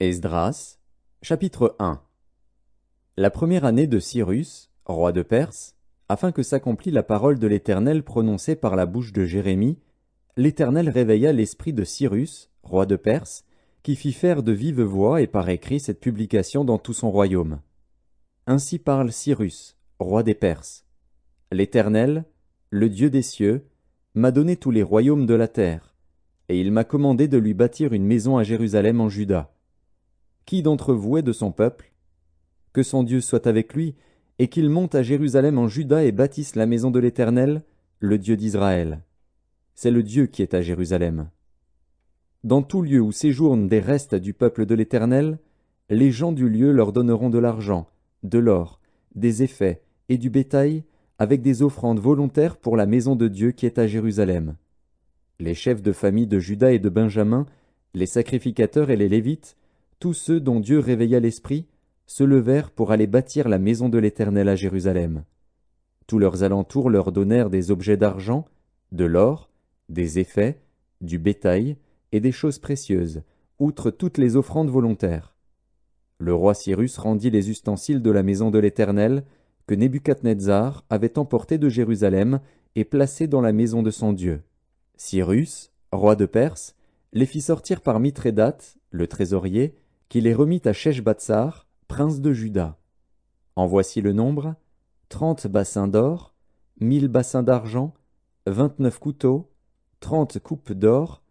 Esdras, chapitre 1. La première année de Cyrus, roi de Perse, afin que s'accomplît la parole de l'Éternel prononcée par la bouche de Jérémie, l'Éternel réveilla l'esprit de Cyrus, roi de Perse, qui fit faire de vive voix et par écrit cette publication dans tout son royaume. Ainsi parle Cyrus, roi des Perses. L'Éternel, le Dieu des cieux, m'a donné tous les royaumes de la terre, et il m'a commandé de lui bâtir une maison à Jérusalem en Juda. Qui d'entre vous est de son peuple? Que son Dieu soit avec lui, et qu'il monte à Jérusalem en Juda et bâtisse la maison de l'Éternel, le Dieu d'Israël. C'est le Dieu qui est à Jérusalem. Dans tout lieu où séjournent des restes du peuple de l'Éternel, les gens du lieu leur donneront de l'argent, de l'or, des effets et du bétail, avec des offrandes volontaires pour la maison de Dieu qui est à Jérusalem. Les chefs de famille de Juda et de Benjamin, les sacrificateurs et les Lévites, tous ceux dont Dieu réveilla l'esprit, se levèrent pour aller bâtir la maison de l'Éternel à Jérusalem. Tous leurs alentours leur donnèrent des objets d'argent, de l'or, des effets, du bétail et des choses précieuses, outre toutes les offrandes volontaires. Le roi Cyrus rendit les ustensiles de la maison de l'Éternel que Nebuchadnezzar avait emportés de Jérusalem et placés dans la maison de son Dieu. Cyrus, roi de Perse, les fit sortir par Mithrédate, le trésorier, qui les remit à Sheshbatsar, prince de Juda. En voici le nombre: 30 bassins d'or, 1000 bassins d'argent, 29 couteaux, 30 coupes d'or,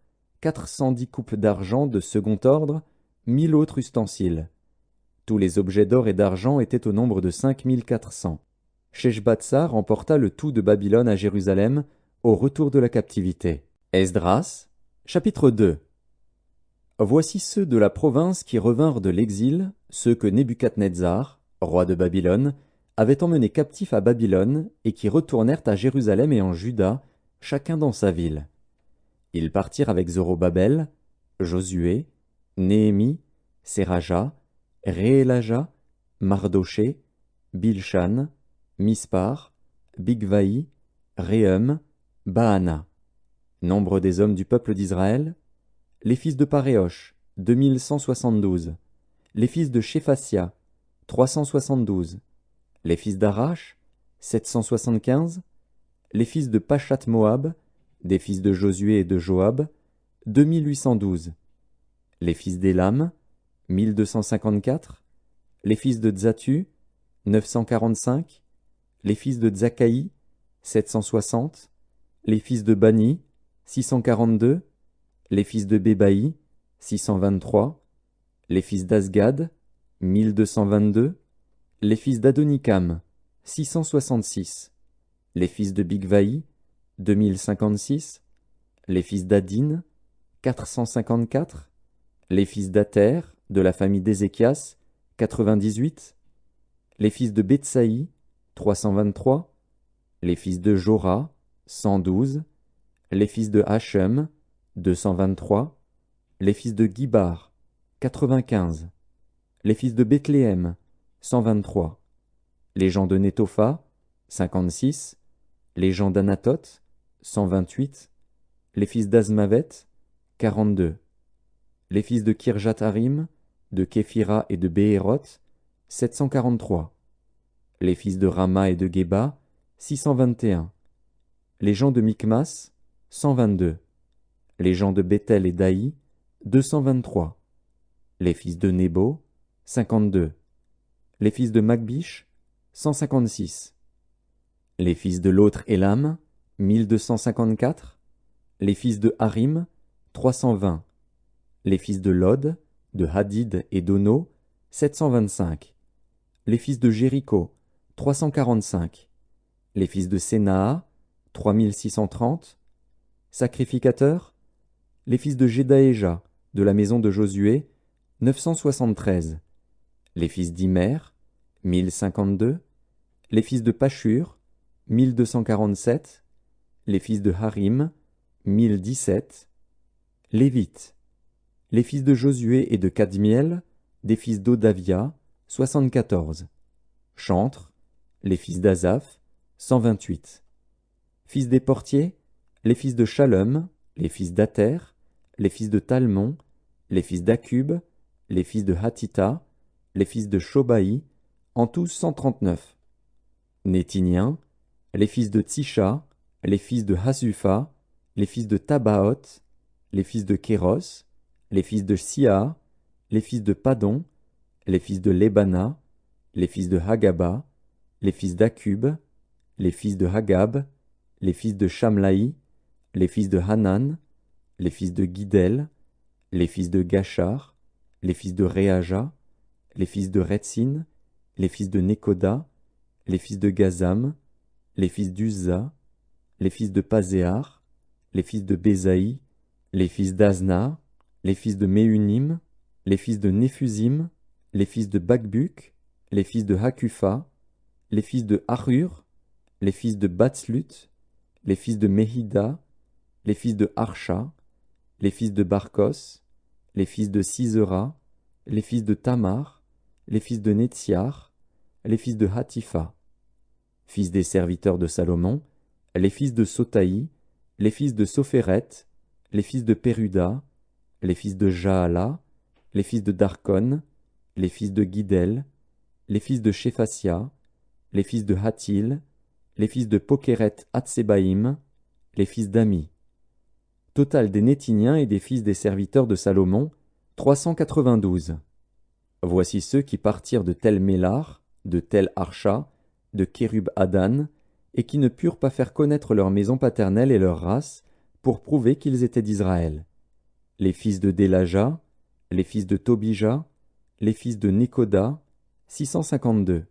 410 coupes d'argent de second ordre, 1000 autres ustensiles. Tous les objets d'or et d'argent étaient au nombre de 5400. Sheshbatsar emporta le tout de Babylone à Jérusalem au retour de la captivité. Esdras, chapitre 2. Voici ceux de la province qui revinrent de l'exil, ceux que Nebuchadnezzar, roi de Babylone, avait emmenés captifs à Babylone et qui retournèrent à Jérusalem et en Juda, chacun dans sa ville. Ils partirent avec Zorobabel, Josué, Néhémie, Séraja, Réélaja, Mardoché, Bilshan, Mispar, Bigvaï, Réhum, Baana. Nombre des hommes du peuple d'Israël: les fils de Paréosh, 2172. Les fils de Shéphatia, 372. Les fils d'Arash, 775. Les fils de Pachat-Moab, des fils de Josué et de Joab, 2812. Les fils d'Élam, 1254. Les fils de Tzatu, 945. Les fils de Tzakaï, 760. Les fils de Bani, 642. Les fils de Bébaï, 623. Les fils d'Asgad, 1222. Les fils d'Adonikam, 666. Les fils de Bigvaï, 2056. Les fils d'Adin, 454. Les fils d'Ater, de la famille d'Ézéchias, 98. Les fils de Betsaï, 323. Les fils de Jora, 112. Les fils de Hachem, 223. Les fils de Gibar, 95. Les fils de Bethléem, 123. Les gens de Netopha, 56. Les gens d'Anatoth, 128. Les fils d'Azmavet, 42. Les fils de Kirjatharim, de Képhira et de Béhéroth, 743. Les fils de Rama et de Geba, 621. Les gens de Michmas, 122. Les gens de Bethel et d'Aï, 223. Les fils de Nebo, 52. Les fils de Magbish, 156. Les fils de l'autre Élam, 1254. Les fils de Harim, 320. Les fils de Lod, de Hadid et d'Ono, 725. Les fils de Jéricho, 345. Les fils de Sénaa, 3630. Sacrificateurs: les fils de Jedaéja, de la maison de Josué, 973. Les fils d'Imer, 1052. Les fils de Pashur, 1247. Les fils de Harim, 1017. Lévites: les fils de Josué et de Kadmiel, des fils d'Odavia, 74. Chantres: les fils d'Azaph, 128. Fils des portiers: les fils de Shalom, les fils d'Ater, les fils de Talmon, les fils d'Akub, les fils de Hatita, les fils de Shobaï, en tout 139. Néthiniens, les fils de Tsisha, les fils de Hasufa, les fils de Tabaoth, les fils de Kéros, les fils de Sia, les fils de Padon, les fils de Lebana, les fils de Hagaba, les fils d'Akub, les fils de Hagab, les fils de Shamlaï, les fils de Hanan, les fils de Guidel, les fils de Gachar, les fils de Réaja, les fils de Retsin, les fils de Nekoda, les fils de Gazam, les fils d'Uzza, les fils de Pazéar, les fils de Bézaï, les fils d'Azna, les fils de Méunim, les fils de Néphusim, les fils de Bakbuk, les fils de Hakufa, les fils de Harur, les fils de Batslut, les fils de Mehida, les fils de Harsha, les fils de Barkos, les fils de Sisera, les fils de Tamar, les fils de Netziar, les fils de Hatifa, fils des serviteurs de Salomon, les fils de Sotaï, les fils de Sophéret, les fils de Péruda, les fils de Jaala, les fils de Darkon, les fils de Guidel, les fils de Shéphasia, les fils de Hatil, les fils de Pokeret Hatsebaïm, les fils d'Ami. Total des Néthiniens et des fils des serviteurs de Salomon, 392. Voici ceux qui partirent de Tel Mélar, de Tel Harsha, de Kérub Adan, et qui ne purent pas faire connaître leur maison paternelle et leur race, pour prouver qu'ils étaient d'Israël. Les fils de Délaja, les fils de Tobija, les fils de Nekoda, 652.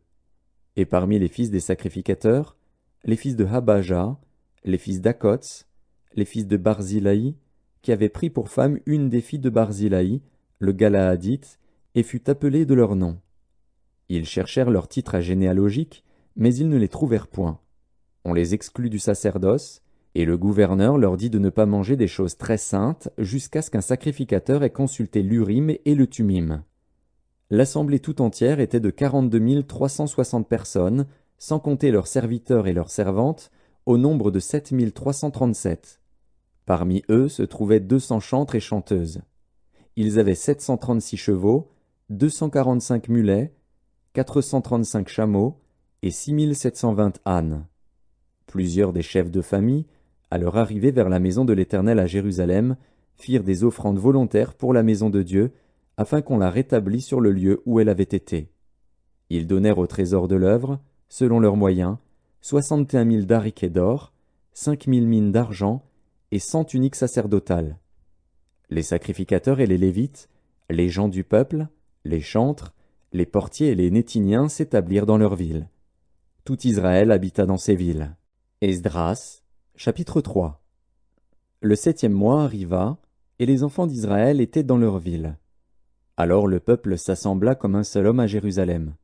Et parmi les fils des sacrificateurs, les fils de Habaja, les fils d'Akots, les fils de Barzilaï, qui avaient pris pour femme une des filles de Barzilaï, le Galaadite, et fut appelé de leur nom. Ils cherchèrent leur titre généalogique, mais ils ne les trouvèrent point. On les exclut du sacerdoce, et le gouverneur leur dit de ne pas manger des choses très saintes jusqu'à ce qu'un sacrificateur ait consulté l'Urim et le Tumim. L'assemblée tout entière était de 42 360 personnes, sans compter leurs serviteurs et leurs servantes, au nombre de 7 337. Parmi eux se trouvaient 200 chantres et chanteuses. Ils avaient 736 chevaux, 245 mulets, 435 chameaux et 6720 ânes. Plusieurs des chefs de famille, à leur arrivée vers la maison de l'Éternel à Jérusalem, firent des offrandes volontaires pour la maison de Dieu, afin qu'on la rétablît sur le lieu où elle avait été. Ils donnèrent au trésor de l'œuvre, selon leurs moyens, 61 000 dariquets d'or, 5 000 mines d'argent et 100 tuniques sacerdotales. Les sacrificateurs et les Lévites, les gens du peuple, les chantres, les portiers et les Néthiniens s'établirent dans leurs villes. Tout Israël habita dans ces villes. Esdras, chapitre 3. Le 7e mois arriva, et les enfants d'Israël étaient dans leurs villes. Alors le peuple s'assembla comme un seul homme à Jérusalem.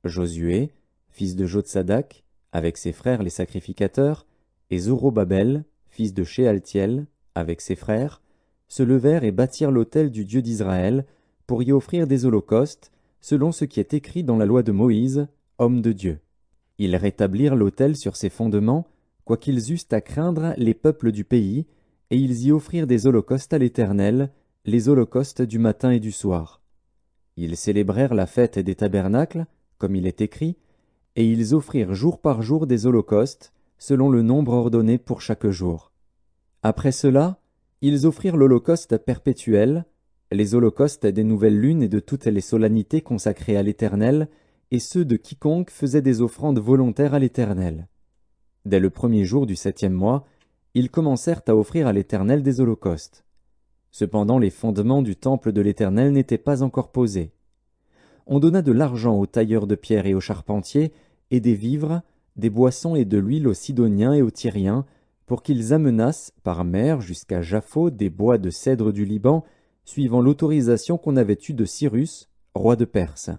Josué, fils de Jotsadak, avec ses frères les sacrificateurs, et Zorobabel, fils de Shealtiel, avec ses frères, se levèrent et bâtirent l'autel du Dieu d'Israël, pour y offrir des holocaustes, selon ce qui est écrit dans la loi de Moïse, homme de Dieu. Ils rétablirent l'autel sur ses fondements, quoiqu'ils eussent à craindre les peuples du pays, et ils y offrirent des holocaustes à l'Éternel, les holocaustes du matin et du soir. Ils célébrèrent la fête des tabernacles, comme il est écrit, et ils offrirent jour par jour des holocaustes, selon le nombre ordonné pour chaque jour. Après cela, ils offrirent l'holocauste perpétuel, les holocaustes des nouvelles lunes et de toutes les solennités consacrées à l'Éternel, et ceux de quiconque faisait des offrandes volontaires à l'Éternel. Dès le premier jour du 7e mois, ils commencèrent à offrir à l'Éternel des holocaustes. Cependant les fondements du temple de l'Éternel n'étaient pas encore posés. On donna de l'argent aux tailleurs de pierre et aux charpentiers, et des vivres, des boissons et de l'huile aux Sidoniens et aux Tyriens, pour qu'ils amenassent par mer jusqu'à Japhos des bois de cèdre du Liban, suivant l'autorisation qu'on avait eue de Cyrus, roi de Perse.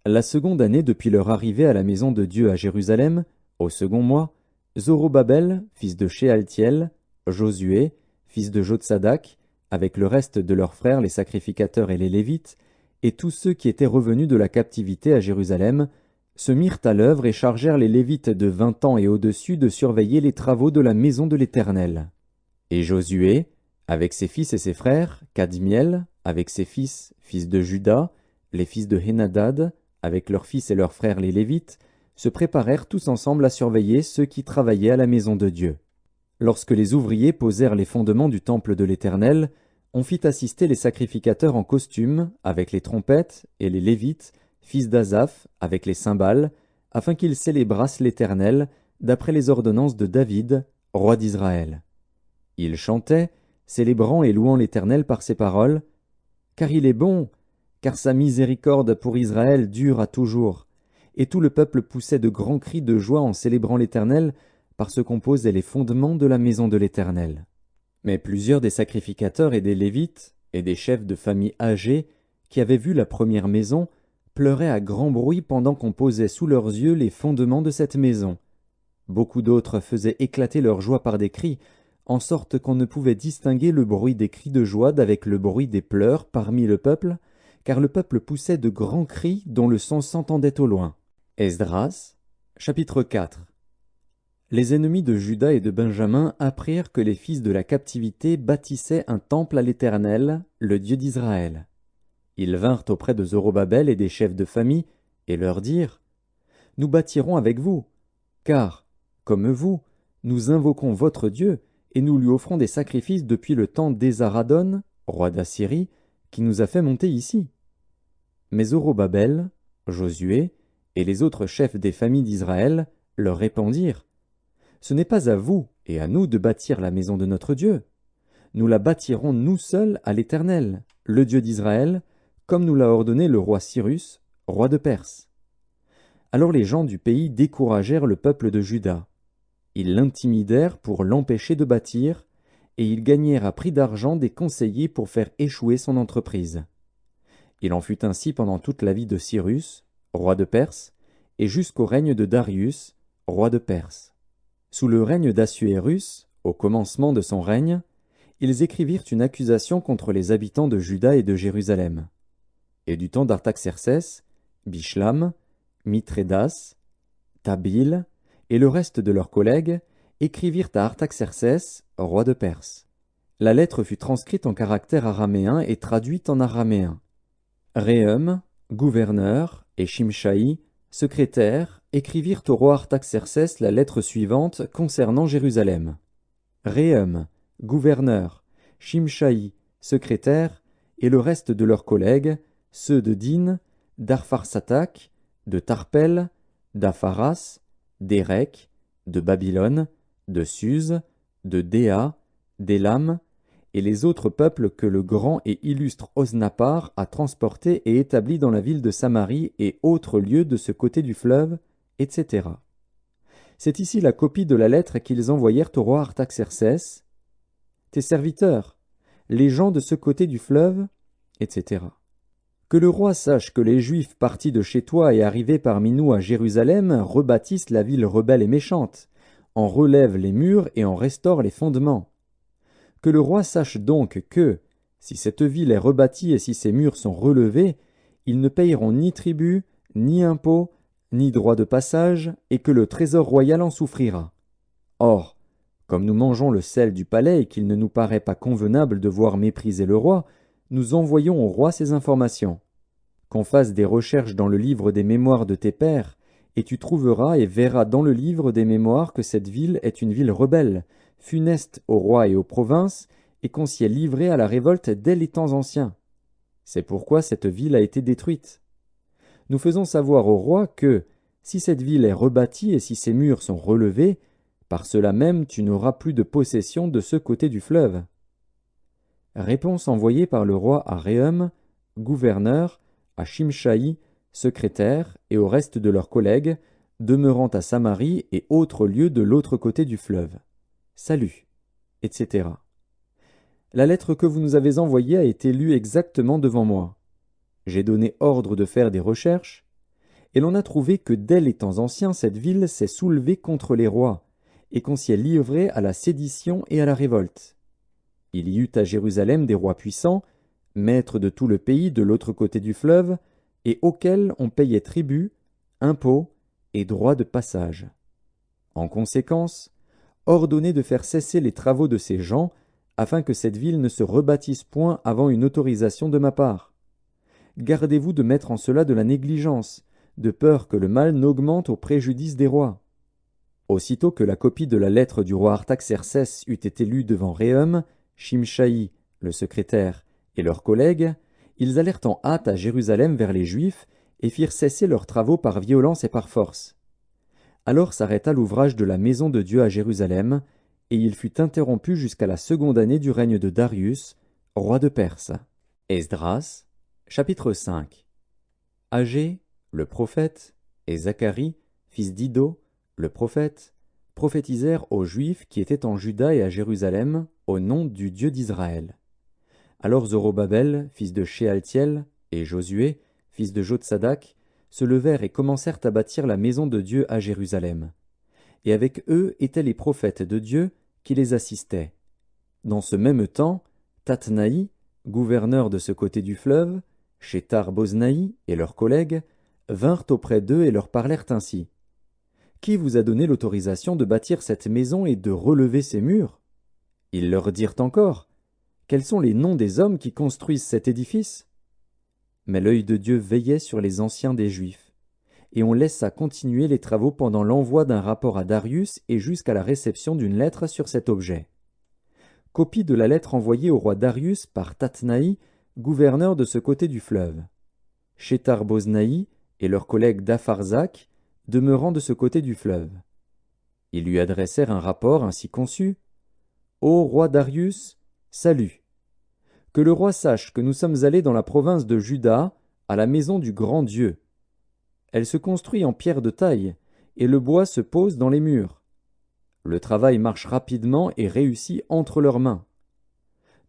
La seconde année depuis leur arrivée à la maison de Dieu à Jérusalem, au second mois, Zorobabel, fils de Shealtiel, Josué, fils de Jotsadak, avec le reste de leurs frères les sacrificateurs et les Lévites, et tous ceux qui étaient revenus de la captivité à Jérusalem, se mirent à l'œuvre et chargèrent les Lévites de 20 ans et au-dessus de surveiller les travaux de la maison de l'Éternel. Et Josué, avec ses fils et ses frères, Kadmiel, avec ses fils, fils de Juda, les fils de Henadad, avec leurs fils et leurs frères les Lévites, se préparèrent tous ensemble à surveiller ceux qui travaillaient à la maison de Dieu. Lorsque les ouvriers posèrent les fondements du temple de l'Éternel, on fit assister les sacrificateurs en costume, avec les trompettes, et les Lévites, fils d'Asaph, avec les cymbales, afin qu'ils célébrassent l'Éternel, d'après les ordonnances de David, roi d'Israël. Ils chantaient, célébrant et louant l'Éternel par ces paroles, « Car il est bon, car sa miséricorde pour Israël dure à toujours. » Et tout le peuple poussait de grands cris de joie en célébrant l'Éternel, parce qu'on posait les fondements de la maison de l'Éternel. Mais plusieurs des sacrificateurs et des Lévites, et des chefs de famille âgés, qui avaient vu la première maison, pleuraient à grand bruit pendant qu'on posait sous leurs yeux les fondements de cette maison. Beaucoup d'autres faisaient éclater leur joie par des cris, en sorte qu'on ne pouvait distinguer le bruit des cris de joie d'avec le bruit des pleurs parmi le peuple, car le peuple poussait de grands cris dont le son s'entendait au loin. Esdras, chapitre 4. Les ennemis de Juda et de Benjamin apprirent que les fils de la captivité bâtissaient un temple à l'Éternel, le Dieu d'Israël. Ils vinrent auprès de Zorobabel et des chefs de famille, et leur dirent, « Nous bâtirons avec vous, car, comme vous, nous invoquons votre Dieu, et nous lui offrons des sacrifices depuis le temps d'Esaradon, roi d'Assyrie, qui nous a fait monter ici. » Mais Zorobabel, Josué, et les autres chefs des familles d'Israël leur répondirent, « Ce n'est pas à vous et à nous de bâtir la maison de notre Dieu. Nous la bâtirons nous seuls à l'Éternel, le Dieu d'Israël, comme nous l'a ordonné le roi Cyrus, roi de Perse. » Alors les gens du pays découragèrent le peuple de Juda. Ils l'intimidèrent pour l'empêcher de bâtir, et ils gagnèrent à prix d'argent des conseillers pour faire échouer son entreprise. Il en fut ainsi pendant toute la vie de Cyrus, roi de Perse, et jusqu'au règne de Darius, roi de Perse. Sous le règne d'Assuérus, au commencement de son règne, ils écrivirent une accusation contre les habitants de Juda et de Jérusalem. Et du temps d'Artaxercès, Bishlam, Mithrédas, Tabil et le reste de leurs collègues écrivirent à Artaxercès, roi de Perse. La lettre fut transcrite en caractère araméen et traduite en araméen. Réhum, gouverneur, et Shimshaï, secrétaire, écrivirent au roi Artaxercès la lettre suivante concernant Jérusalem. Réhum, gouverneur, Shimshaï, secrétaire, et le reste de leurs collègues, ceux de Din, d'Arpharsatak, de Tarpel, d'Apharas, d'Érec, de Babylone, de Suse, de Déa, d'Élam, et les autres peuples que le grand et illustre Osnappar a transportés et établis dans la ville de Samarie et autres lieux de ce côté du fleuve, etc. C'est ici la copie de la lettre qu'ils envoyèrent au roi Artaxercès. Tes serviteurs, les gens de ce côté du fleuve, etc. Que le roi sache que les Juifs partis de chez toi et arrivés parmi nous à Jérusalem rebâtissent la ville rebelle et méchante, en relèvent les murs et en restaurent les fondements. Que le roi sache donc que, si cette ville est rebâtie et si ses murs sont relevés, ils ne payeront ni tribut, ni impôts, ni droit de passage, et que le trésor royal en souffrira. Or, comme nous mangeons le sel du palais et qu'il ne nous paraît pas convenable de voir mépriser le roi, nous envoyons au roi ces informations. Qu'on fasse des recherches dans le livre des mémoires de tes pères, et tu trouveras et verras dans le livre des mémoires que cette ville est une ville rebelle, funeste au roi et aux provinces, et qu'on s'y est livré à la révolte dès les temps anciens. C'est pourquoi cette ville a été détruite. Nous faisons savoir au roi que, si cette ville est rebâtie et si ses murs sont relevés, par cela même tu n'auras plus de possession de ce côté du fleuve. Réponse envoyée par le roi à Réhum, gouverneur, à Shimshaï, secrétaire, et au reste de leurs collègues, demeurant à Samarie et autres lieux de l'autre côté du fleuve. Salut, etc. La lettre que vous nous avez envoyée a été lue exactement devant moi. J'ai donné ordre de faire des recherches, et l'on a trouvé que dès les temps anciens cette ville s'est soulevée contre les rois, et qu'on s'y est livré à la sédition et à la révolte. Il y eut à Jérusalem des rois puissants, maîtres de tout le pays de l'autre côté du fleuve, et auxquels on payait tribut, impôts et droits de passage. En conséquence, ordonnez de faire cesser les travaux de ces gens, afin que cette ville ne se rebâtisse point avant une autorisation de ma part. Gardez-vous de mettre en cela de la négligence, de peur que le mal n'augmente au préjudice des rois. » Aussitôt que la copie de la lettre du roi Artaxercès eut été lue devant Rehum, Shimshaï, le secrétaire, et leurs collègues, ils allèrent en hâte à Jérusalem vers les Juifs et firent cesser leurs travaux par violence et par force. Alors s'arrêta l'ouvrage de la maison de Dieu à Jérusalem, et il fut interrompu jusqu'à la seconde année du règne de Darius, roi de Perse. Esdras, chapitre 5. Agé, le prophète, et Zacharie, fils d'Ido, le prophète, prophétisèrent aux Juifs qui étaient en Juda et à Jérusalem, au nom du Dieu d'Israël. Alors Zorobabel, fils de Shealtiel, et Josué, fils de Jotsadak, se levèrent et commencèrent à bâtir la maison de Dieu à Jérusalem. Et avec eux étaient les prophètes de Dieu qui les assistaient. Dans ce même temps, Tatnaï, gouverneur de ce côté du fleuve, Shethar-Boznaï et leurs collègues, vinrent auprès d'eux et leur parlèrent ainsi. « Qui vous a donné l'autorisation de bâtir cette maison et de relever ses murs ?» Ils leur dirent encore, « Quels sont les noms des hommes qui construisent cet édifice ?» Mais l'œil de Dieu veillait sur les anciens des Juifs, et on laissa continuer les travaux pendant l'envoi d'un rapport à Darius et jusqu'à la réception d'une lettre sur cet objet. Copie de la lettre envoyée au roi Darius par Tatnaï, gouverneur de ce côté du fleuve. Shethar-Boznaï et leurs collègues d'Apharzak, demeurant de ce côté du fleuve. Ils lui adressèrent un rapport ainsi conçu. « Ô roi Darius, salut. Que le roi sache que nous sommes allés dans la province de Juda, à la maison du grand Dieu. Elle se construit en pierre de taille, et le bois se pose dans les murs. Le travail marche rapidement et réussit entre leurs mains.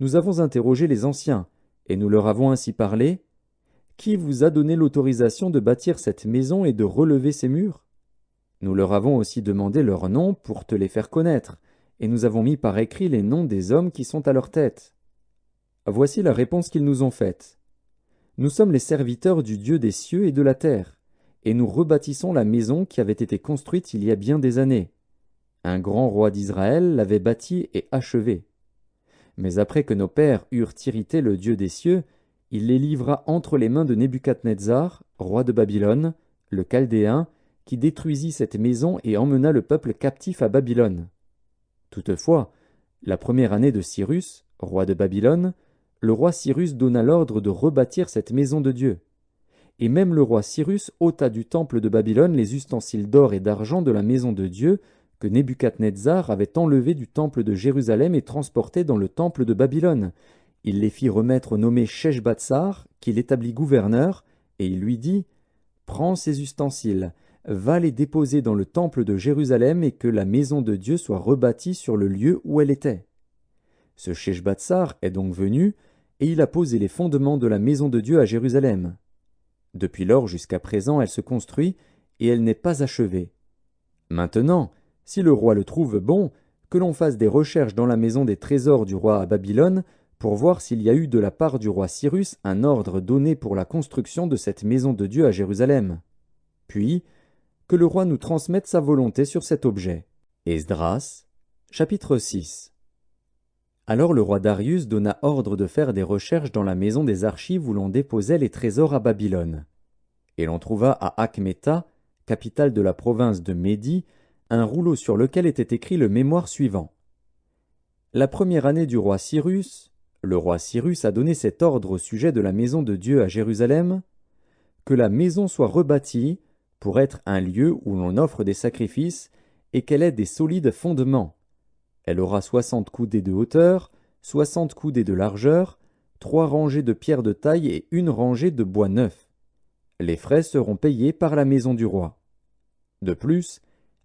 Nous avons interrogé les anciens, et nous leur avons ainsi parlé. Qui vous a donné l'autorisation de bâtir cette maison et de relever ses murs? Nous leur avons aussi demandé leurs noms pour te les faire connaître, et nous avons mis par écrit les noms des hommes qui sont à leur tête. Voici la réponse qu'ils nous ont faite. Nous sommes les serviteurs du Dieu des cieux et de la terre, et nous rebâtissons la maison qui avait été construite il y a bien des années. Un grand roi d'Israël l'avait bâtie et achevée. Mais après que nos pères eurent irrité le Dieu des cieux, il les livra entre les mains de Nebuchadnezzar, roi de Babylone, le Chaldéen, qui détruisit cette maison et emmena le peuple captif à Babylone. Toutefois, la première année de Cyrus, roi de Babylone, le roi Cyrus donna l'ordre de rebâtir cette maison de Dieu. Et même le roi Cyrus ôta du temple de Babylone les ustensiles d'or et d'argent de la maison de Dieu que Nebuchadnezzar avait enlevés du temple de Jérusalem et transportés dans le temple de Babylone. Il les fit remettre au nommé Sheshbatsar, qu'il établit gouverneur, et il lui dit « Prends ces ustensiles, va les déposer dans le temple de Jérusalem et que la maison de Dieu soit rebâtie sur le lieu où elle était. » Ce Sheshbatsar est donc venu, et il a posé les fondements de la maison de Dieu à Jérusalem. Depuis lors jusqu'à présent elle se construit, et elle n'est pas achevée. Maintenant, si le roi le trouve bon, que l'on fasse des recherches dans la maison des trésors du roi à Babylone, pour voir s'il y a eu de la part du roi Cyrus un ordre donné pour la construction de cette maison de Dieu à Jérusalem. Puis, que le roi nous transmette sa volonté sur cet objet. Esdras, chapitre 6. Alors le roi Darius donna ordre de faire des recherches dans la maison des archives où l'on déposait les trésors à Babylone. Et l'on trouva à Achmeta, capitale de la province de Médie, un rouleau sur lequel était écrit le mémoire suivant. La première année du roi Cyrus, le roi Cyrus a donné cet ordre au sujet de la maison de Dieu à Jérusalem, que la maison soit rebâtie pour être un lieu où l'on offre des sacrifices et qu'elle ait des solides fondements. Elle aura 60 coudées de hauteur, 60 coudées de largeur, 3 rangées de pierres de taille et 1 rangée de bois neuf. Les frais seront payés par la maison du roi. De plus,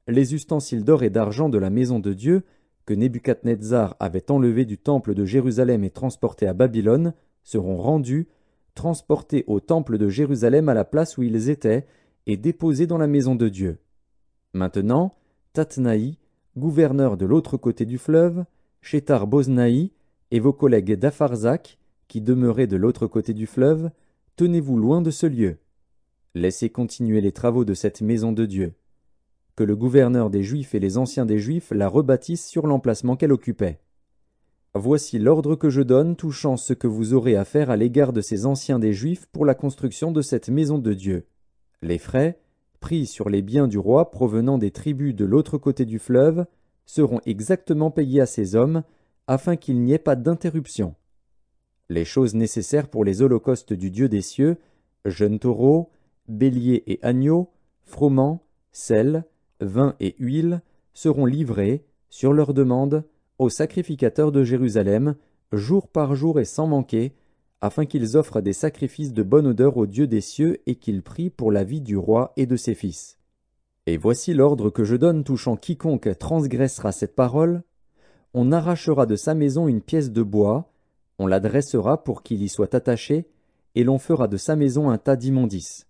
les ustensiles d'or et d'argent de la maison de Dieu que Nebuchadnezzar avait enlevés du temple de Jérusalem et transportés à Babylone seront rendus, transportés au temple de Jérusalem à la place où ils étaient et déposés dans la maison de Dieu. Maintenant, Tatnaï, gouverneur de l'autre côté du fleuve, Shethar-Boznaï et vos collègues d'Apharzak, qui demeuraient de l'autre côté du fleuve, tenez-vous loin de ce lieu. Laissez continuer les travaux de cette maison de Dieu. Que le gouverneur des Juifs et les anciens des Juifs la rebâtissent sur l'emplacement qu'elle occupait. Voici l'ordre que je donne touchant ce que vous aurez à faire à l'égard de ces anciens des Juifs pour la construction de cette maison de Dieu. Les frais, pris sur les biens du roi provenant des tribus de l'autre côté du fleuve, seront exactement payés à ces hommes, afin qu'il n'y ait pas d'interruption. Les choses nécessaires pour les holocaustes du Dieu des cieux, jeunes taureaux, béliers et agneaux, froment, sel, vin et huile, seront livrés, sur leur demande, aux sacrificateurs de Jérusalem, jour par jour et sans manquer, afin qu'ils offrent des sacrifices de bonne odeur au Dieu des cieux et qu'ils prient pour la vie du roi et de ses fils. Et voici l'ordre que je donne touchant quiconque transgressera cette parole. On arrachera de sa maison une pièce de bois, on la dressera pour qu'il y soit attaché, et l'on fera de sa maison un tas d'immondices.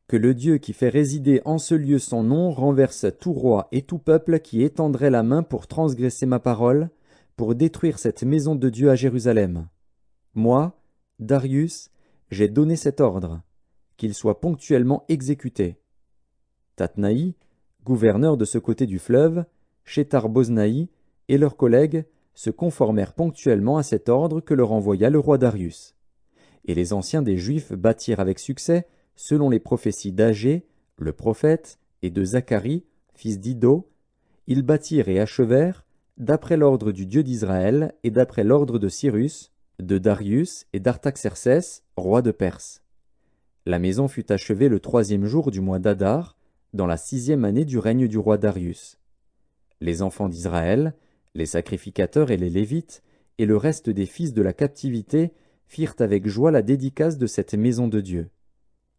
Que le Dieu qui fait résider en ce lieu son nom renverse tout roi et tout peuple qui étendrait la main pour transgresser ma parole, pour détruire cette maison de Dieu à Jérusalem. Moi, Darius, j'ai donné cet ordre, qu'il soit ponctuellement exécuté. Tatnaï, gouverneur de ce côté du fleuve, Shethar-Boznaï et leurs collègues se conformèrent ponctuellement à cet ordre que leur envoya le roi Darius. Et les anciens des Juifs bâtirent avec succès, selon les prophéties d'Agé, le prophète, et de Zacharie, fils d'Iddo, ils bâtirent et achevèrent, d'après l'ordre du Dieu d'Israël et d'après l'ordre de Cyrus, de Darius et d'Artaxercès, roi de Perse. La maison fut achevée le 3e jour du mois d'Adar, dans la 6e année du règne du roi Darius. Les enfants d'Israël, les sacrificateurs et les Lévites, et le reste des fils de la captivité, firent avec joie la dédicace de cette maison de Dieu.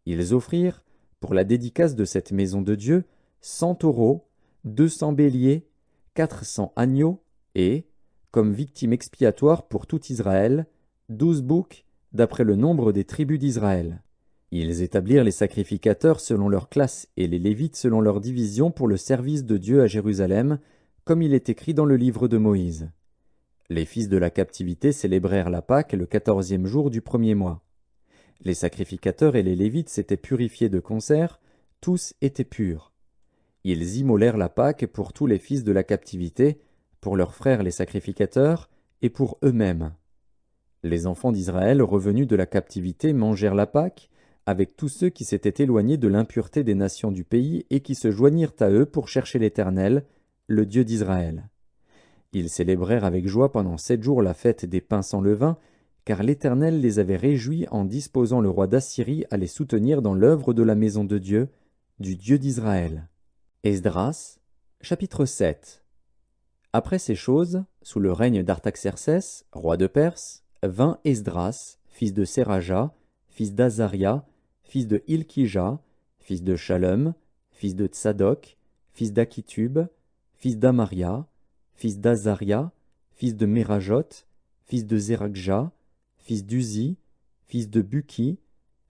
Ils offrirent, pour la dédicace de cette maison de Dieu, 100 taureaux, 200 béliers, 400 agneaux, et, comme victime expiatoire pour tout Israël, 12 boucs, d'après le nombre des tribus d'Israël. Ils établirent les sacrificateurs selon leur classe et les Lévites selon leur division pour le service de Dieu à Jérusalem, comme il est écrit dans le livre de Moïse. Les fils de la captivité célébrèrent la Pâque le 14e jour du 1er mois. Les sacrificateurs et les Lévites s'étaient purifiés de concert, tous étaient purs. Ils immolèrent la Pâque pour tous les fils de la captivité, pour leurs frères les sacrificateurs, et pour eux-mêmes. Les enfants d'Israël revenus de la captivité mangèrent la Pâque, avec tous ceux qui s'étaient éloignés de l'impureté des nations du pays et qui se joignirent à eux pour chercher l'Éternel, le Dieu d'Israël. Ils célébrèrent avec joie pendant 7 jours la fête des pains sans levain, car l'Éternel les avait réjouis en disposant le roi d'Assyrie à les soutenir dans l'œuvre de la maison de Dieu, du Dieu d'Israël. Esdras, chapitre 7. Après ces choses, sous le règne d'Artaxercès, roi de Perse, vint Esdras, fils de Séraja, fils d'Azaria, fils de Hilkija, fils de Shalom, fils de Tsadok, fils d'Akitub, fils d'Amaria, fils d'Azaria, fils de Merajot, fils de Zérakja, fils d'Uzi, fils de Buki,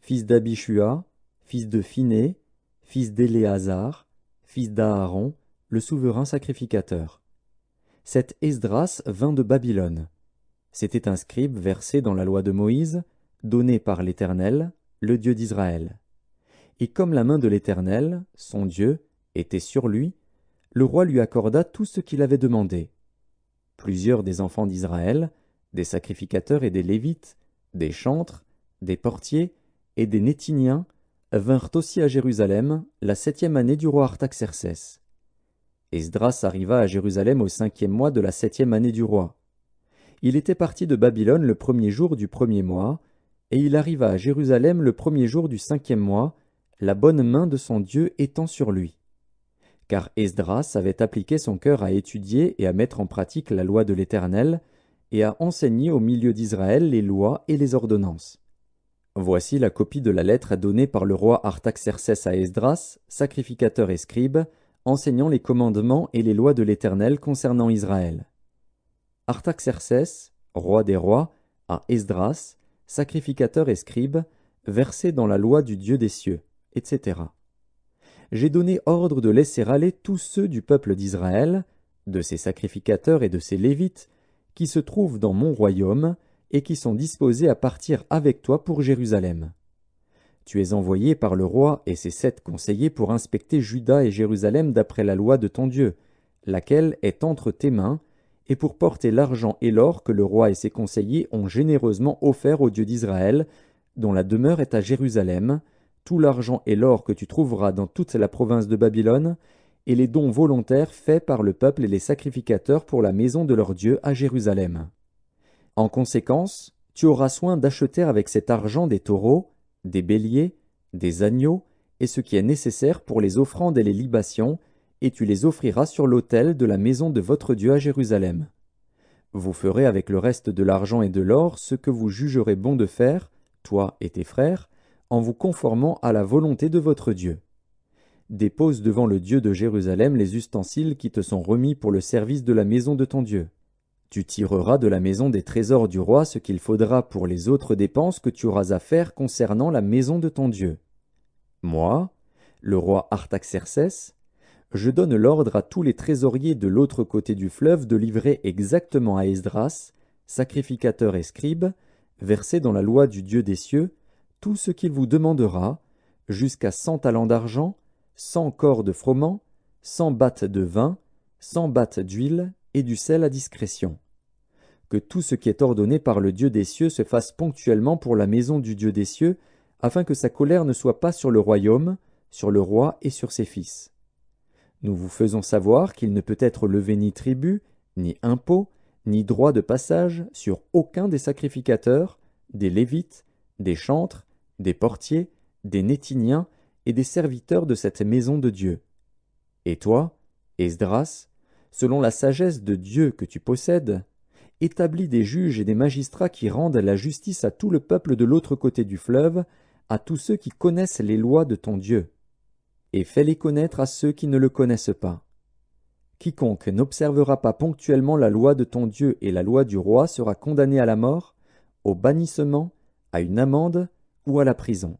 fils d'Abishua, fils de Phiné, fils d'Éléazar, fils d'Aaron, le souverain sacrificateur. Cet Esdras vint de Babylone. C'était un scribe versé dans la loi de Moïse, donné par l'Éternel, le Dieu d'Israël. Et comme la main de l'Éternel, son Dieu, était sur lui, le roi lui accorda tout ce qu'il avait demandé. Plusieurs des enfants d'Israël, des sacrificateurs et des Lévites, des chantres, des portiers et des Néthiniens, vinrent aussi à Jérusalem la 7e année du roi Artaxercès. Esdras arriva à Jérusalem au 5e mois de la 7e année du roi. Il était parti de Babylone le 1er jour du 1er mois, et il arriva à Jérusalem le 1er jour du 5e mois, la bonne main de son Dieu étant sur lui. Car Esdras avait appliqué son cœur à étudier et à mettre en pratique la loi de l'Éternel, et à enseigner au milieu d'Israël les lois et les ordonnances. Voici la copie de la lettre donnée par le roi Artaxercès à Esdras, sacrificateur et scribe, enseignant les commandements et les lois de l'Éternel concernant Israël. Artaxercès, roi des rois, à Esdras, sacrificateur et scribe, versé dans la loi du Dieu des cieux, etc. J'ai donné ordre de laisser aller tous ceux du peuple d'Israël, de ses sacrificateurs et de ses Lévites, qui se trouvent dans mon royaume, et qui sont disposés à partir avec toi pour Jérusalem. Tu es envoyé par le roi et ses 7 conseillers pour inspecter Juda et Jérusalem d'après la loi de ton Dieu, laquelle est entre tes mains, et pour porter l'argent et l'or que le roi et ses conseillers ont généreusement offert au Dieu d'Israël, dont la demeure est à Jérusalem, tout l'argent et l'or que tu trouveras dans toute la province de Babylone, et les dons volontaires faits par le peuple et les sacrificateurs pour la maison de leur Dieu à Jérusalem. En conséquence, tu auras soin d'acheter avec cet argent des taureaux, des béliers, des agneaux, et ce qui est nécessaire pour les offrandes et les libations, et tu les offriras sur l'autel de la maison de votre Dieu à Jérusalem. Vous ferez avec le reste de l'argent et de l'or ce que vous jugerez bon de faire, toi et tes frères, en vous conformant à la volonté de votre Dieu. Dépose devant le Dieu de Jérusalem les ustensiles qui te sont remis pour le service de la maison de ton Dieu. Tu tireras de la maison des trésors du roi ce qu'il faudra pour les autres dépenses que tu auras à faire concernant la maison de ton Dieu. Moi, le roi Artaxercès, je donne l'ordre à tous les trésoriers de l'autre côté du fleuve de livrer exactement à Esdras, sacrificateur et scribe, versé dans la loi du Dieu des cieux, tout ce qu'il vous demandera, jusqu'à 100 talents d'argent, 100 corps de froment, 100 battes de vin, 100 battes d'huile et du sel à discrétion. Que tout ce qui est ordonné par le Dieu des cieux se fasse ponctuellement pour la maison du Dieu des cieux, afin que sa colère ne soit pas sur le royaume, sur le roi et sur ses fils. Nous vous faisons savoir qu'il ne peut être levé ni tribut, ni impôt, ni droit de passage sur aucun des sacrificateurs, des Lévites, des chantres, des portiers, des Nétiniens et des serviteurs de cette maison de Dieu. Et toi, Esdras, selon la sagesse de Dieu que tu possèdes, établis des juges et des magistrats qui rendent la justice à tout le peuple de l'autre côté du fleuve, à tous ceux qui connaissent les lois de ton Dieu, et fais-les connaître à ceux qui ne le connaissent pas. Quiconque n'observera pas ponctuellement la loi de ton Dieu et la loi du roi sera condamné à la mort, au bannissement, à une amende ou à la prison.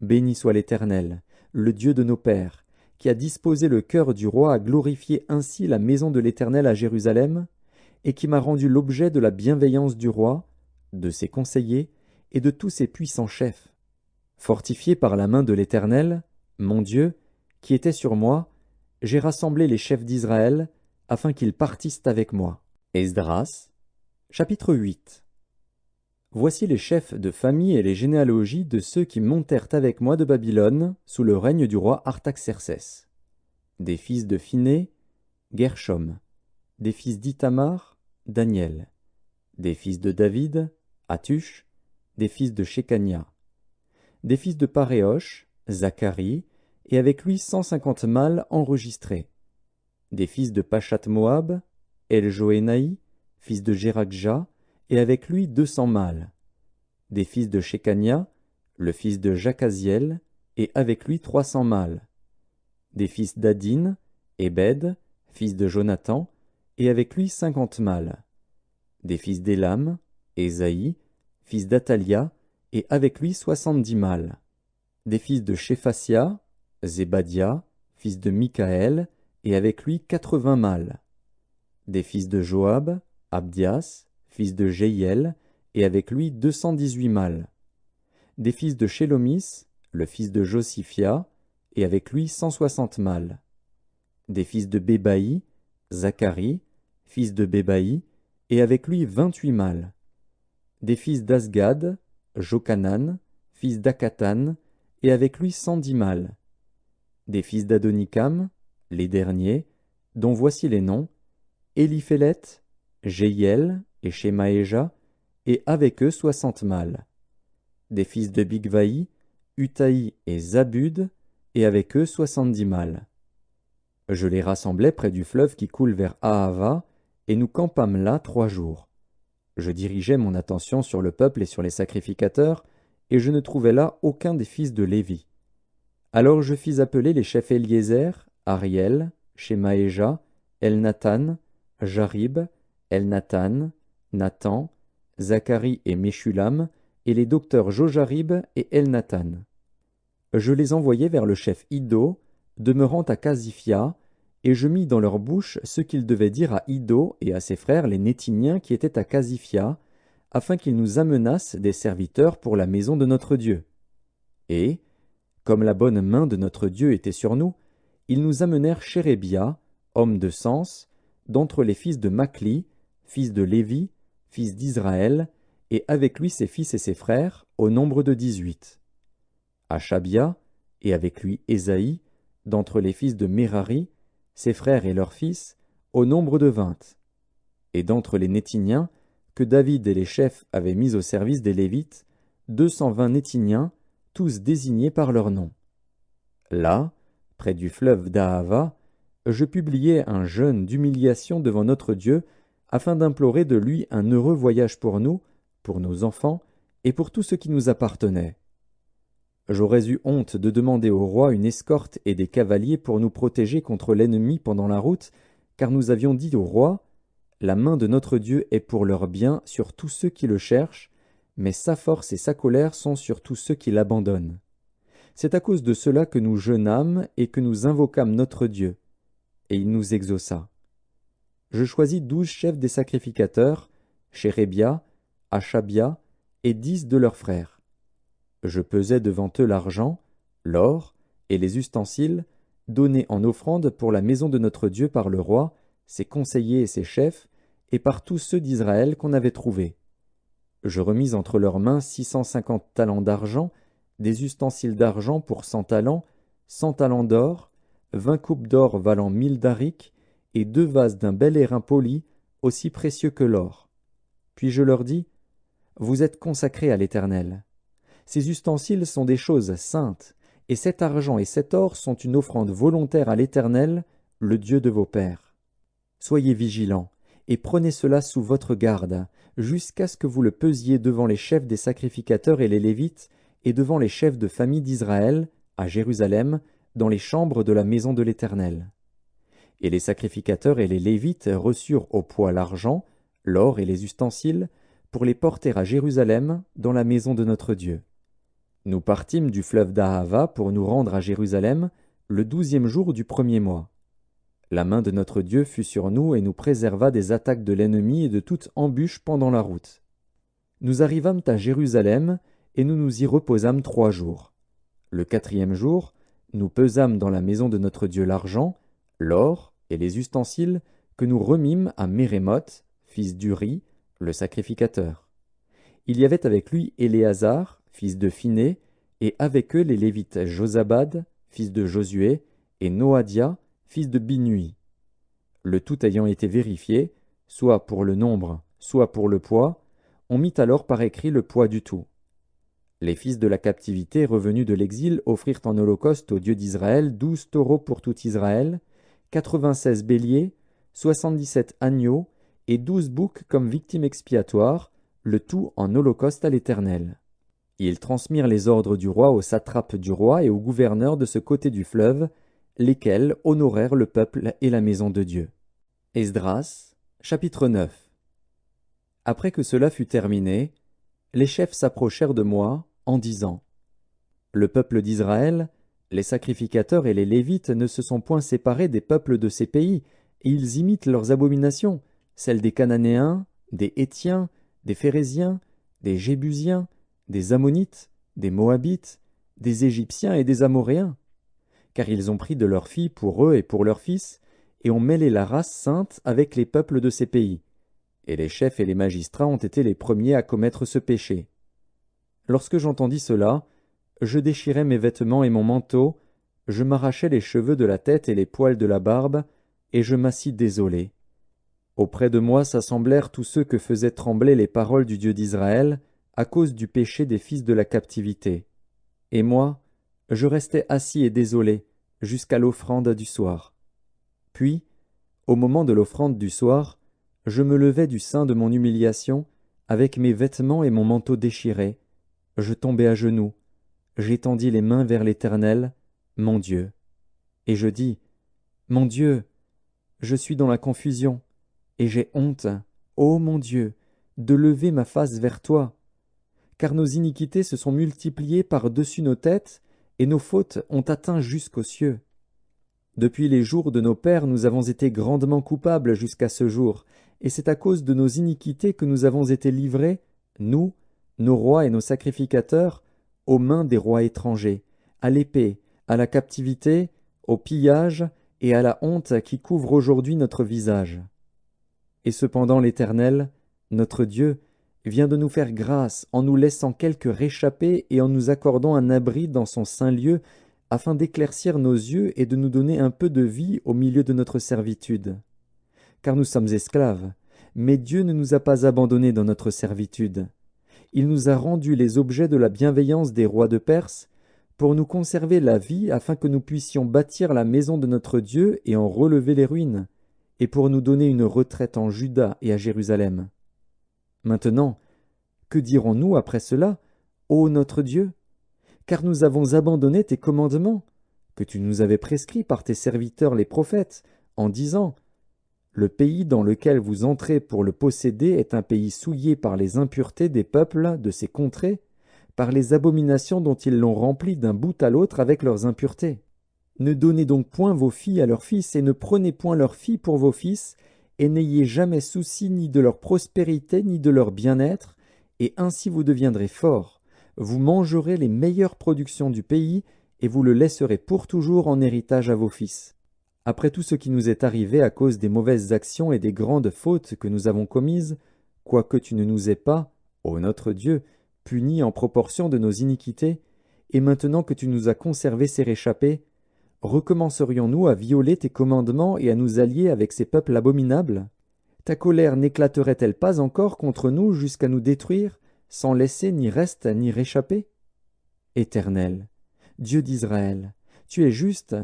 Béni soit l'Éternel, le Dieu de nos pères, qui a disposé le cœur du roi à glorifier ainsi la maison de l'Éternel à Jérusalem, et qui m'a rendu l'objet de la bienveillance du roi, de ses conseillers et de tous ses puissants chefs. Fortifié par la main de l'Éternel, mon Dieu, qui était sur moi, j'ai rassemblé les chefs d'Israël, afin qu'ils partissent avec moi. Esdras, chapitre 8. Voici les chefs de famille et les généalogies de ceux qui montèrent avec moi de Babylone, sous le règne du roi Artaxercès. Des fils de Phiné, Gershom. Des fils d'Ithamar, Daniel. Des fils de David, Hatush. Des fils de Shekania. Des fils de Paréosh, Zacharie, et avec lui 150 mâles enregistrés. Des fils de Pachat-Moab, Eljoénaï, fils de Jérakja, et avec lui 200 mâles. Des fils de Shekania, le fils de Jacaziel, et avec lui 300 mâles. Des fils d'Adin, Ebed, fils de Jonathan, et avec lui 50 mâles. Des fils d'Élam, Ésaïe, fils d'Atalia, et avec lui 70 mâles. Des fils de Shéphasia, Zébadia, fils de Michaël, et avec lui 80 mâles. Des fils de Joab, Abdias, fils de Jéhiel, et avec lui 218 mâles. Des fils de Shélomis, le fils de Josiphia, et avec lui 160 mâles. Des fils de Bébaï, Zacharie, fils de Bébaï, et avec lui 28 mâles. Des fils d'Asgad, Jochanan, fils d'Akatan, et avec lui 110 mâles. Des fils d'Adonikam, les derniers, dont voici les noms, Éliphélet, Jéhiel et Shemaéja, et avec eux 60 mâles. Des fils de Bigvaï, Utaï et Zabud, et avec eux 70 mâles. Je les rassemblai près du fleuve qui coule vers Ahava, et nous campâmes là 3 jours. Je dirigeai mon attention sur le peuple et sur les sacrificateurs, et je ne trouvai là aucun des fils de Lévi. Alors je fis appeler les chefs Éliézer, Ariel, Shemaéja, Elnathan, Jarib, Elnathan, Nathan, Zacharie et Meshulam, et les docteurs Jojarib et Elnathan. Je les envoyai vers le chef Iddo, demeurant à Casifia, et je mis dans leur bouche ce qu'ils devaient dire à Iddo et à ses frères les Nétiniens qui étaient à Casifia, afin qu'ils nous amenassent des serviteurs pour la maison de notre Dieu. Et, comme la bonne main de notre Dieu était sur nous, ils nous amenèrent Chérébia, homme de sens, d'entre les fils de Machli, fils de Lévi, fils d'Israël, et avec lui ses fils et ses frères, au nombre de 18. Achabia, et avec lui Ésaïe, d'entre les fils de Mérari, ses frères et leurs fils, au nombre de 20. Et d'entre les Néthiniens, que David et les chefs avaient mis au service des Lévites, 220 Néthiniens, tous désignés par leur nom. Là, près du fleuve d'Ahava, je publiai un jeûne d'humiliation devant notre Dieu, afin d'implorer de lui un heureux voyage pour nous, pour nos enfants, et pour tout ce qui nous appartenait. J'aurais eu honte de demander au roi une escorte et des cavaliers pour nous protéger contre l'ennemi pendant la route, car nous avions dit au roi, « La main de notre Dieu est pour leur bien sur tous ceux qui le cherchent, mais sa force et sa colère sont sur tous ceux qui l'abandonnent. » C'est à cause de cela que nous jeûnâmes et que nous invoquâmes notre Dieu, et il nous exauça. Je choisis 12 chefs des sacrificateurs, Chérébia, Achabia, et 10 de leurs frères. Je pesai devant eux l'argent, l'or et les ustensiles, donnés en offrande pour la maison de notre Dieu par le roi, ses conseillers et ses chefs, et par tous ceux d'Israël qu'on avait trouvés. Je remis entre leurs mains 650 talents d'argent, des ustensiles d'argent pour 100 talents, 100 talents d'or, 20 coupes d'or valant 1000 darics, et 2 vases d'un bel airain poli, aussi précieux que l'or. Puis je leur dis, « Vous êtes consacrés à l'Éternel. Ces ustensiles sont des choses saintes, et cet argent et cet or sont une offrande volontaire à l'Éternel, le Dieu de vos pères. Soyez vigilants, et prenez cela sous votre garde, jusqu'à ce que vous le pesiez devant les chefs des sacrificateurs et les Lévites, et devant les chefs de famille d'Israël, à Jérusalem, dans les chambres de la maison de l'Éternel. » Et les sacrificateurs et les Lévites reçurent au poids l'argent, l'or et les ustensiles, pour les porter à Jérusalem, dans la maison de notre Dieu. Nous partîmes du fleuve d'Ahava pour nous rendre à Jérusalem, le 12e jour du 1er mois. La main de notre Dieu fut sur nous et nous préserva des attaques de l'ennemi et de toute embûche pendant la route. Nous arrivâmes à Jérusalem, et nous nous y reposâmes 3 jours. Le 4e jour, nous pesâmes dans la maison de notre Dieu l'argent, l'or et les ustensiles que nous remîmes à Mérémoth, fils d'Uri, le sacrificateur. Il y avait avec lui Éléazar, fils de Phiné, et avec eux les Lévites Josabad, fils de Josué, et Noadia, fils de Binui. Le tout ayant été vérifié, soit pour le nombre, soit pour le poids, on mit alors par écrit le poids du tout. Les fils de la captivité revenus de l'exil offrirent en holocauste au Dieu d'Israël 12 taureaux pour tout Israël, 96 béliers, 77 agneaux et 12 boucs comme victime expiatoire, le tout en holocauste à l'Éternel. Ils transmirent les ordres du roi aux satrapes du roi et aux gouverneurs de ce côté du fleuve, lesquels honorèrent le peuple et la maison de Dieu. Esdras, chapitre 9. Après que cela fut terminé, les chefs s'approchèrent de moi en disant, « Le peuple d'Israël, les sacrificateurs et les Lévites ne se sont point séparés des peuples de ces pays, et ils imitent leurs abominations, celles des Cananéens, des Hétiens, des Phéréziens, des Jébusiens, des Ammonites, des Moabites, des Égyptiens et des Amoréens. Car ils ont pris de leurs filles pour eux et pour leurs fils, et ont mêlé la race sainte avec les peuples de ces pays. Et les chefs et les magistrats ont été les premiers à commettre ce péché. Lorsque j'entendis cela, je déchirai mes vêtements et mon manteau, je m'arrachai les cheveux de la tête et les poils de la barbe, et je m'assis désolé. Auprès de moi s'assemblèrent tous ceux que faisaient trembler les paroles du Dieu d'Israël, à cause du péché des fils de la captivité. Et moi, je restai assis et désolé, jusqu'à l'offrande du soir. Puis, au moment de l'offrande du soir, je me levai du sein de mon humiliation, avec mes vêtements et mon manteau déchirés. Je tombai à genoux, j'étendis les mains vers l'Éternel, mon Dieu. Et je dis, « Mon Dieu, je suis dans la confusion, et j'ai honte, ô mon Dieu, de lever ma face vers toi. Car nos iniquités se sont multipliées par-dessus nos têtes, et nos fautes ont atteint jusqu'aux cieux. Depuis les jours de nos pères, nous avons été grandement coupables jusqu'à ce jour, et c'est à cause de nos iniquités que nous avons été livrés, nous, nos rois et nos sacrificateurs, aux mains des rois étrangers, à l'épée, à la captivité, au pillage et à la honte qui couvre aujourd'hui notre visage. Et cependant l'Éternel, notre Dieu, vient de nous faire grâce en nous laissant quelques réchappés et en nous accordant un abri dans son saint lieu, afin d'éclaircir nos yeux et de nous donner un peu de vie au milieu de notre servitude. Car nous sommes esclaves, mais Dieu ne nous a pas abandonnés dans notre servitude. Il nous a rendus les objets de la bienveillance des rois de Perse, pour nous conserver la vie afin que nous puissions bâtir la maison de notre Dieu et en relever les ruines, et pour nous donner une retraite en Juda et à Jérusalem. Maintenant, que dirons-nous après cela, ô notre Dieu? Car nous avons abandonné tes commandements, que tu nous avais prescrits par tes serviteurs les prophètes, en disant: le pays dans lequel vous entrez pour le posséder est un pays souillé par les impuretés des peuples de ces contrées, par les abominations dont ils l'ont rempli d'un bout à l'autre avec leurs impuretés. Ne donnez donc point vos filles à leurs fils, et ne prenez point leurs filles pour vos fils, et n'ayez jamais souci ni de leur prospérité ni de leur bien-être, et ainsi vous deviendrez forts. Vous mangerez les meilleures productions du pays, et vous le laisserez pour toujours en héritage à vos fils. Après tout ce qui nous est arrivé à cause des mauvaises actions et des grandes fautes que nous avons commises, quoique tu ne nous aies pas, ô notre Dieu, punis en proportion de nos iniquités, et maintenant que tu nous as conservé ces réchappés, recommencerions-nous à violer tes commandements et à nous allier avec ces peuples abominables? Ta colère n'éclaterait-elle pas encore contre nous jusqu'à nous détruire, sans laisser ni reste ni réchappé? Éternel, Dieu d'Israël, tu es juste,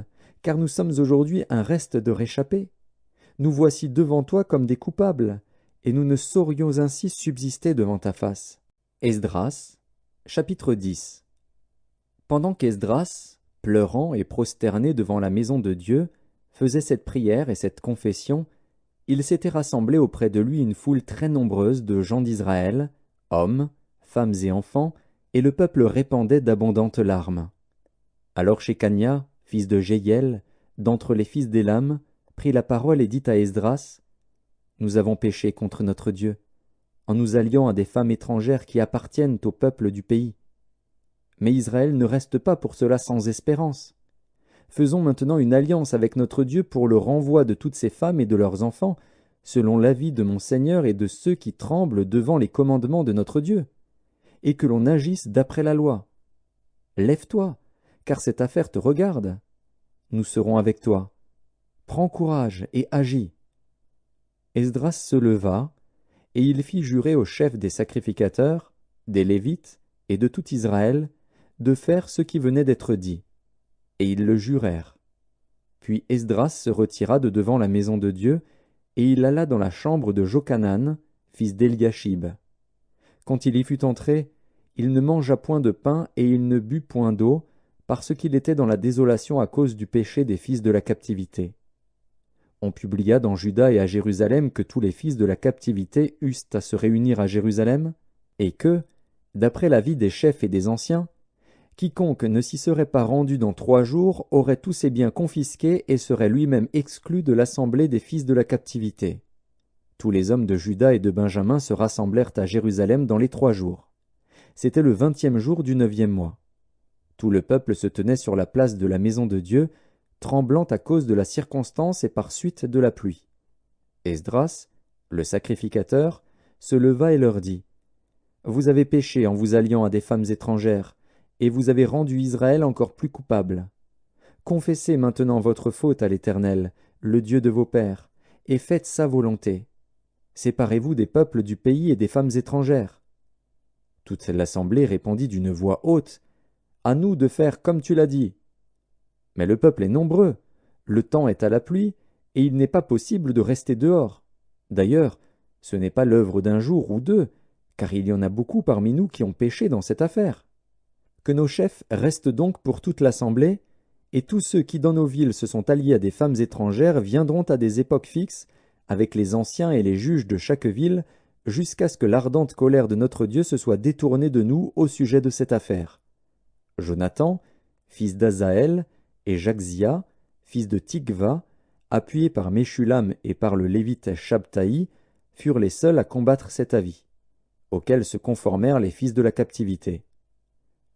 car nous sommes aujourd'hui un reste de réchappés. Nous voici devant toi comme des coupables, et nous ne saurions ainsi subsister devant ta face. Esdras, chapitre 10. Pendant qu'Esdras, pleurant et prosterné devant la maison de Dieu, faisait cette prière et cette confession, il s'était rassemblé auprès de lui une foule très nombreuse de gens d'Israël, hommes, femmes et enfants, et le peuple répandait d'abondantes larmes. Alors Shekania, fils de Jéhiel, d'entre les fils d'Élam, prit la parole et dit à Esdras: Nous avons péché contre notre Dieu, en nous alliant à des femmes étrangères qui appartiennent au peuple du pays. Mais Israël ne reste pas pour cela sans espérance. Faisons maintenant une alliance avec notre Dieu pour le renvoi de toutes ces femmes et de leurs enfants, selon l'avis de mon Seigneur et de ceux qui tremblent devant les commandements de notre Dieu, et que l'on agisse d'après la loi. Lève-toi, car cette affaire te regarde. Nous serons avec toi. Prends courage et agis. Esdras se leva, et il fit jurer au chef des sacrificateurs, des Lévites et de tout Israël, de faire ce qui venait d'être dit. Et ils le jurèrent. Puis Esdras se retira de devant la maison de Dieu, et il alla dans la chambre de Jochanan, fils d'Eliashib. Quand il y fut entré, il ne mangea point de pain et il ne but point d'eau, parce qu'il était dans la désolation à cause du péché des fils de la captivité. On publia dans Juda et à Jérusalem que tous les fils de la captivité eussent à se réunir à Jérusalem, et que, d'après l'avis des chefs et des anciens, quiconque ne s'y serait pas rendu dans 3 jours aurait tous ses biens confisqués et serait lui-même exclu de l'assemblée des fils de la captivité. Tous les hommes de Juda et de Benjamin se rassemblèrent à Jérusalem dans les 3 jours. C'était le 20e jour du 9e mois. Tout le peuple se tenait sur la place de la maison de Dieu, tremblant à cause de la circonstance et par suite de la pluie. Esdras, le sacrificateur, se leva et leur dit: Vous avez péché en vous alliant à des femmes étrangères, et vous avez rendu Israël encore plus coupable. Confessez maintenant votre faute à l'Éternel, le Dieu de vos pères, et faites sa volonté. Séparez-vous des peuples du pays et des femmes étrangères. Toute l'assemblée répondit d'une voix haute: À nous de faire comme tu l'as dit. Mais le peuple est nombreux, le temps est à la pluie, et il n'est pas possible de rester dehors. D'ailleurs, ce n'est pas l'œuvre d'un jour ou 2, car il y en a beaucoup parmi nous qui ont péché dans cette affaire. Que nos chefs restent donc pour toute l'assemblée, et tous ceux qui dans nos villes se sont alliés à des femmes étrangères viendront à des époques fixes, avec les anciens et les juges de chaque ville, jusqu'à ce que l'ardente colère de notre Dieu se soit détournée de nous au sujet de cette affaire. Jonathan, fils d'Azaël, et Jaxia, fils de Tikva, appuyés par Meshulam et par le lévite Shabtaï, furent les seuls à combattre cet avis, auquel se conformèrent les fils de la captivité.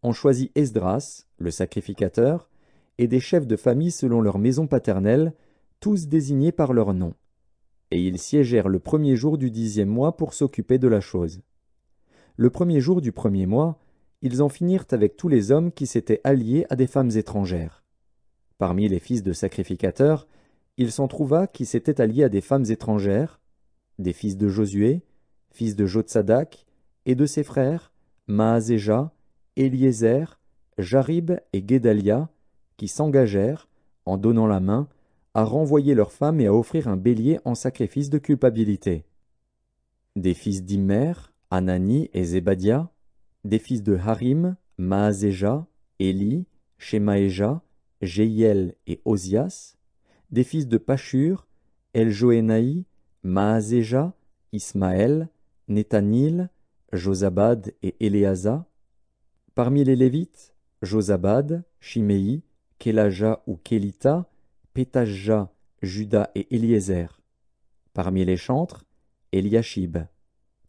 On choisit Esdras, le sacrificateur, et des chefs de famille selon leur maison paternelle, tous désignés par leur nom. et ils siégèrent le premier jour du 10e mois pour s'occuper de la chose. Le premier jour du premier mois, ils en finirent avec tous les hommes qui s'étaient alliés à des femmes étrangères. Parmi les fils de sacrificateurs, il s'en trouva qui s'étaient alliés à des femmes étrangères, des fils de Josué, fils de Jotsadak, et de ses frères, Maazéja, Éliézer, Jarib et Guédalia, qui s'engagèrent, en donnant la main, à renvoyer leurs femmes et à offrir un bélier en sacrifice de culpabilité. Des fils d'Immer, Anani et Zébadia, des fils de Harim, Maazéja, Éli, Shemaéja, Jéhiel et Osias, des fils de Pashur, Eljoénaï, Maazéja, Ismaël, Nethanil, Josabad et Éléasa. Parmi les Lévites, Josabad, Shiméi, Kélaja ou Kélita, Pétajja, Juda et Éliézer. Parmi les chantres, Eliashib.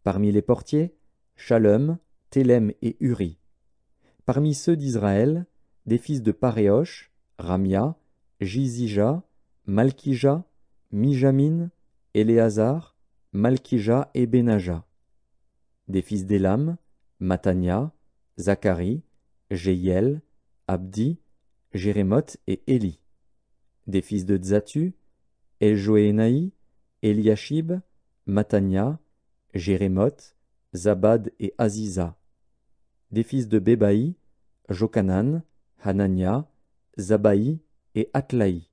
Parmi les portiers, Shalom, Télem et Uri. Parmi ceux d'Israël, des fils de Paréosh, Ramia, Jizija, Malkija, Mijamin, Éléazar, Malkija et Benaja. Des fils d'Élam, Matania, Zacharie, Jéhiel, Abdi, Jérémoth et Éli. Des fils de Tzatu, Eljoénaï, Eliashib, Matania, Jérémoth, Zabad et Aziza. Des fils de Bébaï, Jokanan, Hanania, Zabaï et Atlaï.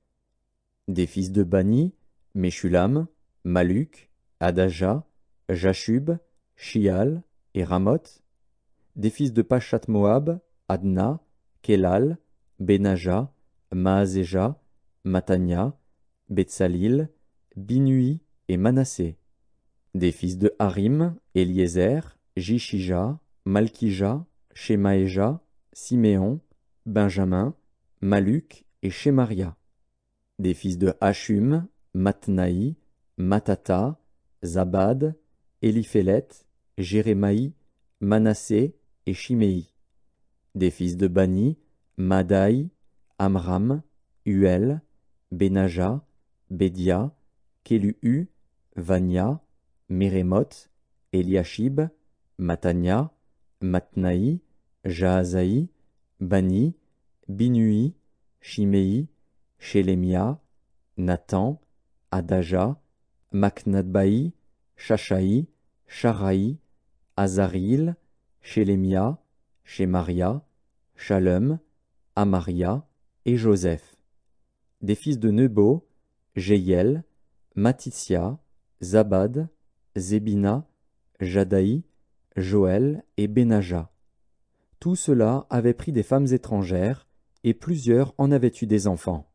Des fils de Bani, Meshulam, Maluk, Adaja, Jashub, Shial et Ramoth. Des fils de Pachat Moab, Adna, Kelal, Benaja, Maazéja, Matania, Betsalil, Binui et Manassé. Des fils de Harim, Éliézer, Jishija, Malkija, Shemaéja, Siméon, Benjamin, Maluk et Shemaria. Des fils de Hashum, Matnaï, Matata, Zabad, Éliphélet, Jérémaï, Manassé et Shiméi. Des fils de Bani, Madaï, Amram, Uel, Benaja, Bédia, Kélu, Vania, Mérémoth, Eliashib, Matania, Matnaï, Jaazaï, Bani, Binui, Shiméi, Shélémia, Nathan, Adaja, Maknadbaï, Shashaï, Sharaï, Azaril, Shélémia, Shemaria, Shalom, Amaria et Joseph. Des fils de Nebo, Jéhiel, Matitsia, Zabad, Zébina, Jadaï, Joël et Benaja. Tout cela avait pris des femmes étrangères, et plusieurs en avaient eu des enfants.